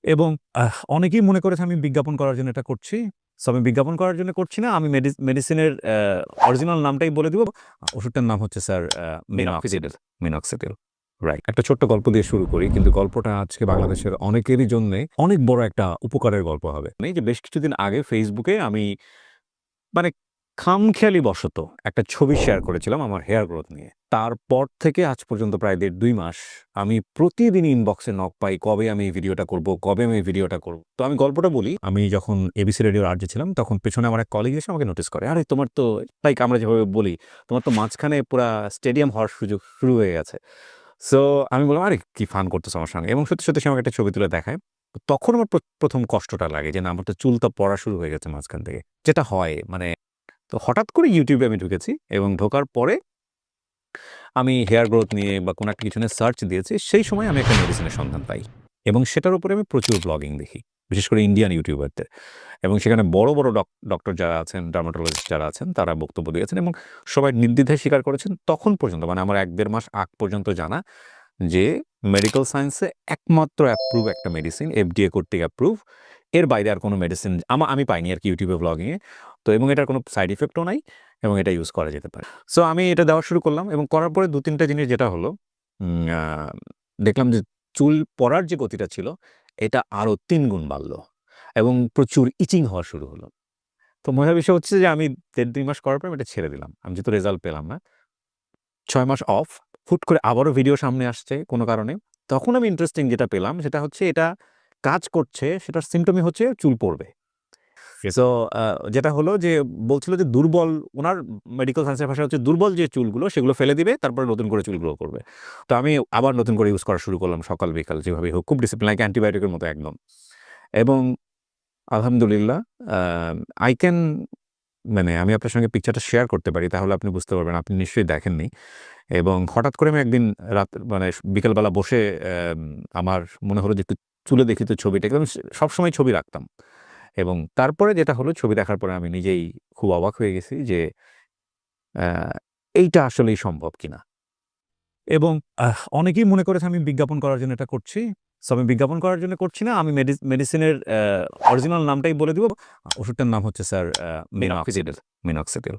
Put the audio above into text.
এবং অনেকেই মনে করেছে আমি বিজ্ঞাপন করার জন্য এটা করছি। সো আমি বিজ্ঞাপন করার জন্য করছি না। আমি মেডিসিনের অরিজিনাল নামটাই বলে দিব। ওষুধটার নাম হচ্ছে স্যার মিনক্সিডিল। মিনক্সিডিল। রাইট। একটা ছোট্ট গল্প দিয়ে শুরু করি। কিন্তু গল্পটা আজকে বাংলাদেশের অনেকেরই জন্যে অনেক বড় একটা উপকারের গল্প হবে। এই যে বেশ কিছুদিন আগে ফেসবুকে আমি মানে খামখেয়ালি বশত একটা ছবি শেয়ার করেছিলাম আমার হেয়ার গ্রোথ নিয়ে। তারপর থেকে আজ পর্যন্ত প্রায় ১.৫-২ মাস আমি প্রতিদিন ইনবক্সে নক পাই, কবে আমি এই ভিডিওটা করব, কবে আমি এই ভিডিওটা করব। তো আমি গল্পটা বলি, আমি যখন এবিসি রেডিওর আরজে ছিলাম তখন পেছনে আমার এক কলিগ এসে আমাকে নোটিস করে, "আরে তোমার তো" লাইক আমরা যেভাবে বলি, "তোমার তো মাঝখানে পুরা স্টেডিয়াম হওয়ার সুযোগ শুরু হয়ে গেছে।" সো আমি বললাম, "আরে কি ফান করতেছো আমার সঙ্গে?" এবং সত্যি, সত্যি সে আমাকে একটা ছবি তুলে দেখায়। তখন আমার ১ম কষ্টটা লাগে যে না আমার তো চুল তো পড়া শুরু হয়ে গেছে মাঝখান থেকে। যেটা হয় মানে তো হঠাৎ করে YouTube এ আমি ঢুকেছি এবং ঢোকার পরে আমি হেয়ার গ্রোথ নিয়ে বা কোনো একটা কিছু নিয়ে সার্চ দিয়েছি। সেই সময় আমি একটা মেডিসিনের সন্ধান পাই এবং সেটার উপরে আমি প্রচুর ব্লগিং দেখি। বিশেষ করে ইন্ডিয়ান ইউটিউবারদের এবং সেখানে বড়, বড় ডক্টর যারা আছেন, ডার্মাটোলজিস্ট যারা আছেন তারা বক্তব্য দিয়েছেন এবং সবাই নির্দ্বিধায় স্বীকার করেছেন তখন পর্যন্ত মানে আমার ১-১.৫ মাস আগ পর্যন্ত জানা যে মেডিকেল সায়েন্সে একমাত্র অ্যাপ্রুভ একটা মেডিসিন FDA কর্তৃক অ্যাপ্রুভ। এর বাইরে আর কোনো মেডিসিন আমি পাইনি আরকি YouTube এ ব্লগিংয়ে। তো এবং এটার কোনো সাইড ইফেক্টও নাই এবং এটা ইউজ করা যেতে পারে। সো আমি এটা দেওয়া শুরু করলাম এবং করার পরে ২-৩ টা জিনিস যেটা হলো উম আ দেখলাম যে চুল পড়ার যে গতিটা ছিল এটা আরো ৩ গুণ বাড়ল এবং প্রচুর ইচিং হওয়া শুরু হলো। তো মজার বিষয় হচ্ছে যে আমি ১.৫-২ মাস করার পর আমি এটা ছেড়ে দিলাম। আমি যেহেতু রেজাল্ট পেলাম না। ৬ মাস অফ। হুট করে আবারও ভিডিও সামনে আসছে কোনো কারণে। তখন আমি ইন্টারেস্টিং যেটা পেলাম সেটা হচ্ছে এটা কাজ করছে সেটার সিম্পটমই হচ্ছে চুল পড়বে। সো আ যেটা হলো যে বলছিল যে দুর্বল উনার মেডিকেল সায়েন্স এর ভাষায় হচ্ছে দুর্বল যে চুলগুলো সেগুলো ফেলে দিবে তারপরে নতুন করে চুল গ্রো করবে। তো আমি আবার নতুন করে ইউজ করা শুরু করলাম সকাল বিকাল যেভাবেই হোক খুব ডিসিপ্লিন লাইক অ্যান্টিবায়োটিকের মতো একদম। এবং আলহামদুলিল্লাহ আ আই ক্যান মানে আমি আপনার সঙ্গে পিকচারটা শেয়ার করতে পারি তাহলে আপনি বুঝতে পারবেন। আপনি নিশ্চয়ই দেখেননি। এবং হঠাৎ করে আমি একদিন রাত মানে বিকেলবেলা বসে আমার মনে হলো যে একটু তুলে দেখি তো ছবিটা। আমি সবসময় ছবি রাখতাম। এবং তারপরে যেটা হলো ছবি দেখার পরে আমি নিজেই খুব অবাক হয়ে গেছি যে আ এইটা আসলেই সম্ভব কিনা। এবং অনেকেই মনে করেছে আমি বিজ্ঞাপন করার জন্য এটা করছি। সো আমি বিজ্ঞাপন করার জন্য করছি না। আমি মেডিসিনের অরিজিনাল নামটাই বলে দিব। ওষুধটার নাম হচ্ছে স্যার মিনক্সিডিল। মিনক্সিডিল।